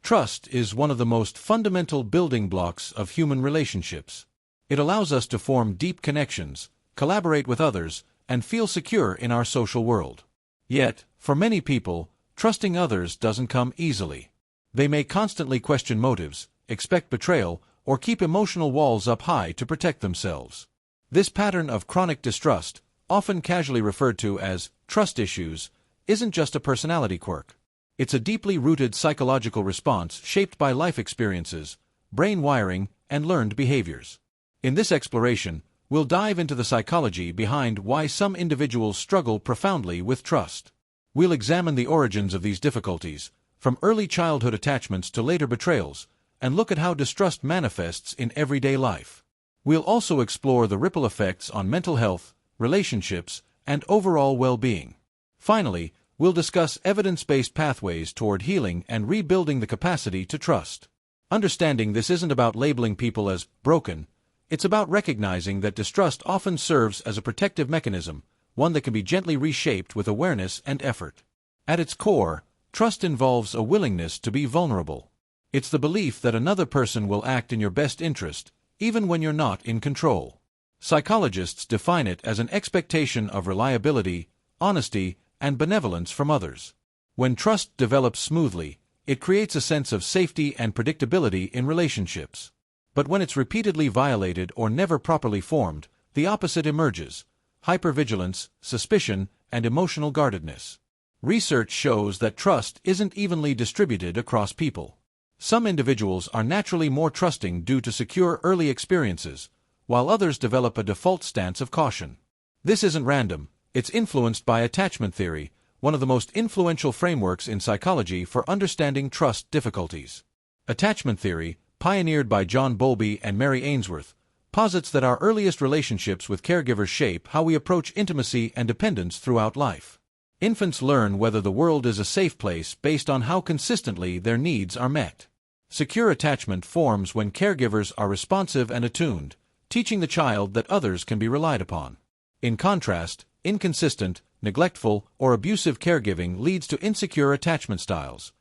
Trust is one of the most fundamental building blocks of human relationships. It allows us to form deep connections, collaborate with others, and feel secure in our social world. Yet, for many people, trusting others doesn't come easily. They may constantly question motives, expect betrayal, or keep emotional walls up high to protect themselves. This pattern of chronic distrust, often casually referred to as trust issues, isn't just a personality quirk. It's a deeply rooted psychological response shaped by life experiences, brain wiring, and learned behaviors. In this exploration, we'll dive into the psychology behind why some individuals struggle profoundly with trust. We'll examine the origins of these difficulties, from early childhood attachments to later betrayals, and look at how distrust manifests in everyday life. We'll also explore the ripple effects on mental health, relationships, and overall well-being. Finally, we'll discuss evidence-based pathways toward healing and rebuilding the capacity to trust. Understanding this isn't about labeling people as broken. It's about recognizing that distrust often serves as a protective mechanism, one that can be gently reshaped with awareness and effort. At its core, trust involves a willingness to be vulnerable. It's the belief that another person will act in your best interest, even when you're not in control. Psychologists define it as an expectation of reliability, honesty, and benevolence from others. When trust develops smoothly, it creates a sense of safety and predictability in relationships. But when it's repeatedly violated or never properly formed, the opposite emerges: hypervigilance, suspicion, and emotional guardedness. Research shows that trust isn't evenly distributed across people. Some individuals are naturally more trusting due to secure early experiences, while others develop a default stance of caution. This isn't random, it's influenced by attachment theory, one of the most influential frameworks in psychology for understanding trust difficulties. Attachment theory, pioneered by John Bowlby and Mary Ainsworth, posits that our earliest relationships with caregivers shape how we approach intimacy and dependence throughout life. Infants learn whether the world is a safe place based on how consistently their needs are met. Secure attachment forms when caregivers are responsive and attuned, teaching the child that others can be relied upon. In contrast, inconsistent, neglectful, or abusive caregiving leads to insecure attachment styles: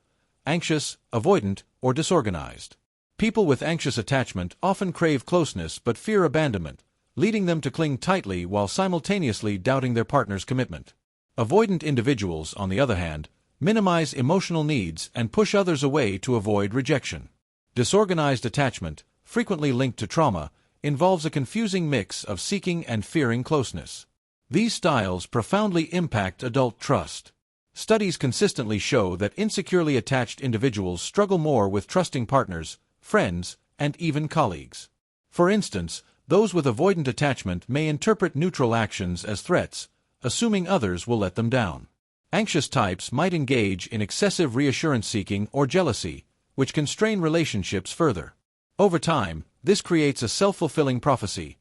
anxious, avoidant, or disorganized. People with anxious attachment often crave closeness but fear abandonment, leading them to cling tightly while simultaneously doubting their partner's commitment. Avoidant individuals, on the other hand, minimize emotional needs and push others away to avoid rejection. Disorganized attachment, frequently linked to trauma, involves a confusing mix of seeking and fearing closeness. These styles profoundly impact adult trust. Studies consistently show that insecurely attached individuals struggle more with trusting partners, friends, and even colleagues. For instance, those with avoidant attachment may interpret neutral actions as threats, assuming others will let them down. Anxious types might engage in excessive reassurance-seeking or jealousy, which can strain relationships further. Over time, this creates a self-fulfilling prophecy.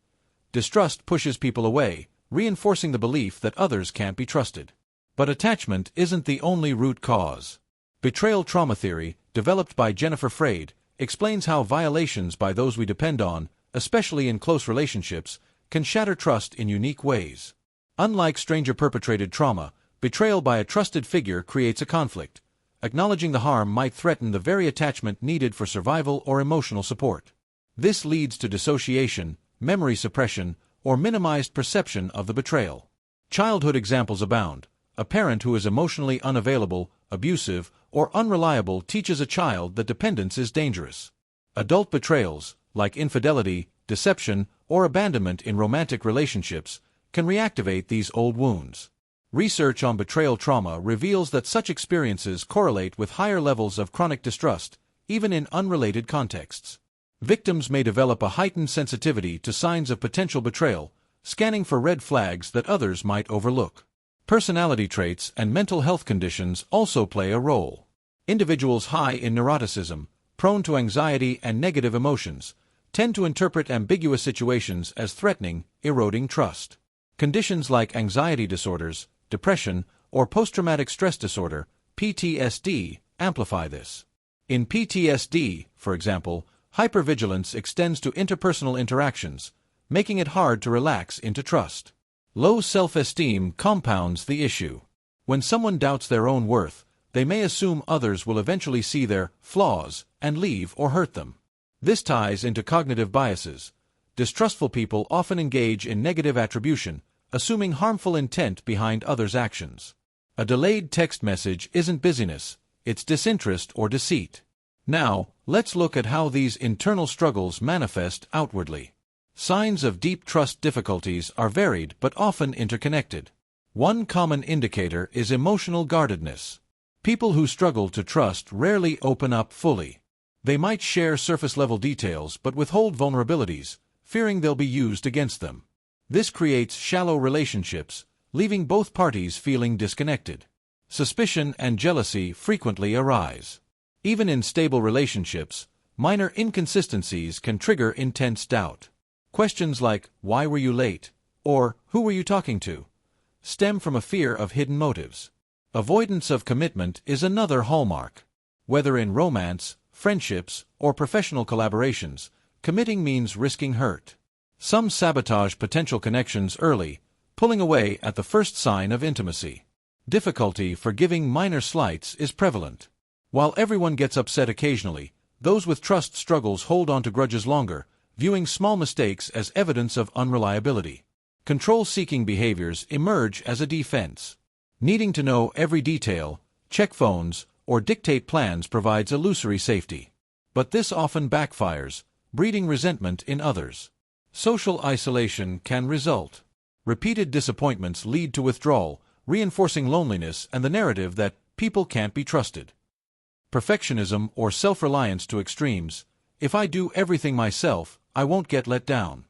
Distrust pushes people away, reinforcing the belief that others can't be trusted. But attachment isn't the only root cause. Betrayal trauma theory, developed by Jennifer Freyd, explains how violations by those we depend on, especially in close relationships, can shatter trust in unique ways. Unlike stranger-perpetrated trauma, betrayal by a trusted figure creates a conflict. Acknowledging the harm might threaten the very attachment needed for survival or emotional support. This leads to dissociation, memory suppression, or minimized perception of the betrayal. Childhood examples abound. A parent who is emotionally unavailable, abusive, or unreliable teaches a child that dependence is dangerous. Adult betrayals, like infidelity, deception, or abandonment in romantic relationships, can reactivate these old wounds. Research on betrayal trauma reveals that such experiences correlate with higher levels of chronic distrust, even in unrelated contexts. Victims may develop a heightened sensitivity to signs of potential betrayal, scanning for red flags that others might overlook. Personality traits and mental health conditions also play a role. Individuals high in neuroticism, prone to anxiety and negative emotions, tend to interpret ambiguous situations as threatening, eroding trust. Conditions like anxiety disorders, depression, or post-traumatic stress disorder, PTSD, amplify this. In PTSD, for example, hypervigilance extends to interpersonal interactions, making it hard to relax into trust. Low self-esteem compounds the issue. When someone doubts their own worth, they may assume others will eventually see their flaws and leave or hurt them. This ties into cognitive biases. Distrustful people often engage in negative attribution, assuming harmful intent behind others' actions. A delayed text message isn't busyness, it's disinterest or deceit. Now, let's look at how these internal struggles manifest outwardly. Signs of deep trust difficulties are varied but often interconnected. One common indicator is emotional guardedness. People who struggle to trust rarely open up fully. They might share surface-level details but withhold vulnerabilities, fearing they'll be used against them. This creates shallow relationships, leaving both parties feeling disconnected. Suspicion and jealousy frequently arise. Even in stable relationships, minor inconsistencies can trigger intense doubt. Questions like, "Why were you late?" or "Who were you talking to?" stem from a fear of hidden motives. Avoidance of commitment is another hallmark. Whether in romance, friendships, or professional collaborations, committing means risking hurt. Some sabotage potential connections early, pulling away at the first sign of intimacy. Difficulty forgiving minor slights is prevalent. While everyone gets upset occasionally, those with trust struggles hold on to grudges longer, viewing small mistakes as evidence of unreliability. Control-seeking behaviors emerge as a defense. Needing to know every detail, check phones, or dictate plans provides illusory safety. But this often backfires, breeding resentment in others. Social isolation can result. Repeated disappointments lead to withdrawal, reinforcing loneliness and the narrative that people can't be trusted. Perfectionism or self-reliance to extremes. If I do everything myself, I won't get let down.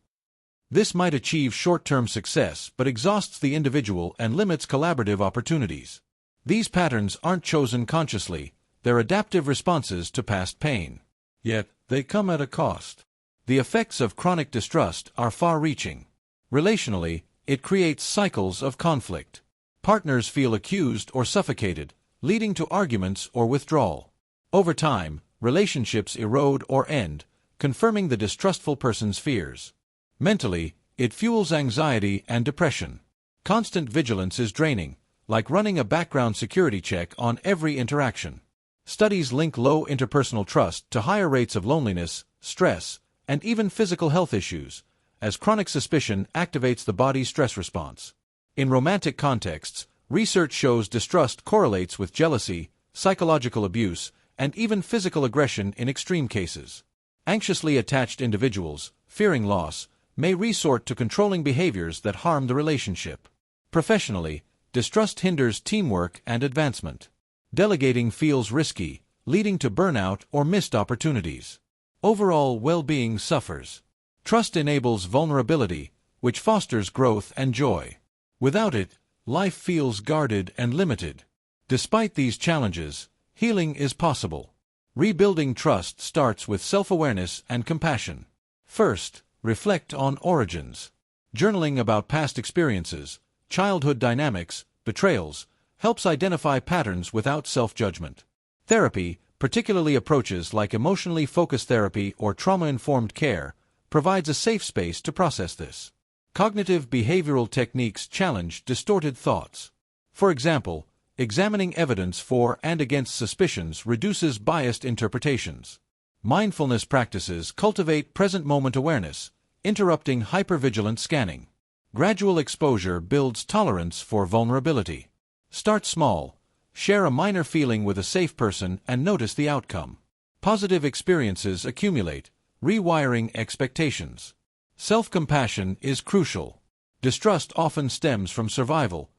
This might achieve short-term success but exhausts the individual and limits collaborative opportunities. These patterns aren't chosen consciously, they're adaptive responses to past pain. Yet, they come at a cost. The effects of chronic distrust are far-reaching. Relationally, it creates cycles of conflict. Partners feel accused or suffocated, leading to arguments or withdrawal. Over time, relationships erode or end, confirming the distrustful person's fears. Mentally, it fuels anxiety and depression. Constant vigilance is draining, like running a background security check on every interaction. Studies link low interpersonal trust to higher rates of loneliness, stress, and even physical health issues, as chronic suspicion activates the body's stress response. In romantic contexts, research shows distrust correlates with jealousy, psychological abuse, and even physical aggression in extreme cases. Anxiously attached individuals, fearing loss, may resort to controlling behaviors that harm the relationship. Professionally, distrust hinders teamwork and advancement. Delegating feels risky, leading to burnout or missed opportunities. Overall well-being suffers. Trust enables vulnerability, which fosters growth and joy. Without it, life feels guarded and limited. Despite these challenges, healing is possible. Rebuilding trust starts with self-awareness and compassion. First, reflect on origins. Journaling about past experiences, childhood dynamics, betrayals, helps identify patterns without self-judgment. Therapy, particularly approaches like emotionally focused therapy or trauma-informed care, provides a safe space to process this. Cognitive behavioral techniques challenge distorted thoughts. For example, examining evidence for and against suspicions reduces biased interpretations. Mindfulness practices cultivate present-moment awareness, interrupting hypervigilant scanning. Gradual exposure builds tolerance for vulnerability. Start small. Share a minor feeling with a safe person and notice the outcome. Positive experiences accumulate, rewiring expectations. Self-compassion is crucial. Distrust often stems from survival.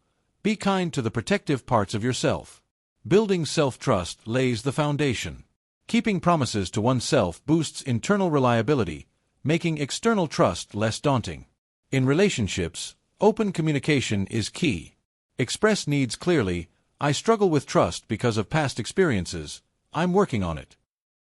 Be kind to the protective parts of yourself. Building self-trust lays the foundation. Keeping promises to oneself boosts internal reliability, making external trust less daunting. In relationships, open communication is key. Express needs clearly. I struggle with trust because of past experiences. I'm working on it.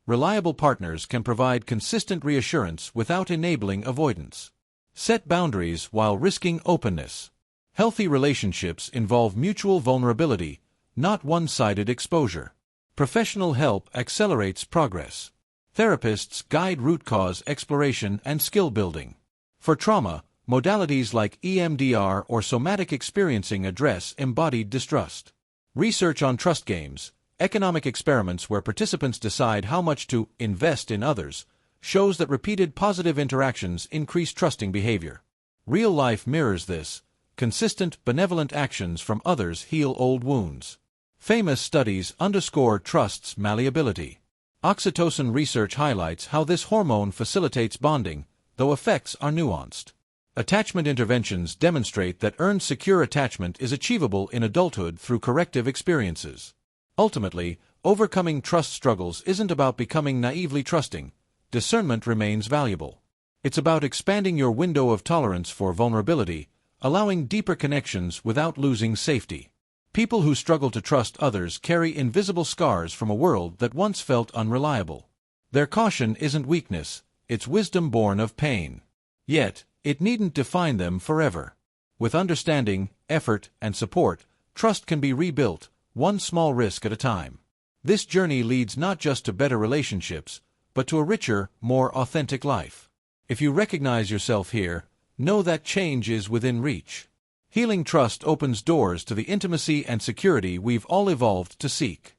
Reliable partners can provide consistent reassurance without enabling avoidance. Set boundaries while risking openness. Healthy relationships involve mutual vulnerability, not one-sided exposure. Professional help accelerates progress. Therapists guide root cause exploration and skill building. For trauma, modalities like EMDR or somatic experiencing address embodied distrust. Research on trust games, economic experiments where participants decide how much to invest in others, shows that repeated positive interactions increase trusting behavior. Real life mirrors this. Consistent, benevolent actions from others heal old wounds. Famous studies underscore trust's malleability. Oxytocin research highlights how this hormone facilitates bonding, though effects are nuanced. Attachment interventions demonstrate that earned secure attachment is achievable in adulthood through corrective experiences. Ultimately, overcoming trust struggles isn't about becoming naively trusting. Discernment remains valuable. It's about expanding your window of tolerance for vulnerability, allowing deeper connections without losing safety. People who struggle to trust others carry invisible scars from a world that once felt unreliable. Their caution isn't weakness, it's wisdom born of pain. Yet, it needn't define them forever. With understanding, effort, and support, trust can be rebuilt, one small risk at a time. This journey leads not just to better relationships, but to a richer, more authentic life. If you recognize yourself here, know that change is within reach. Healing trust opens doors to the intimacy and security we've all evolved to seek.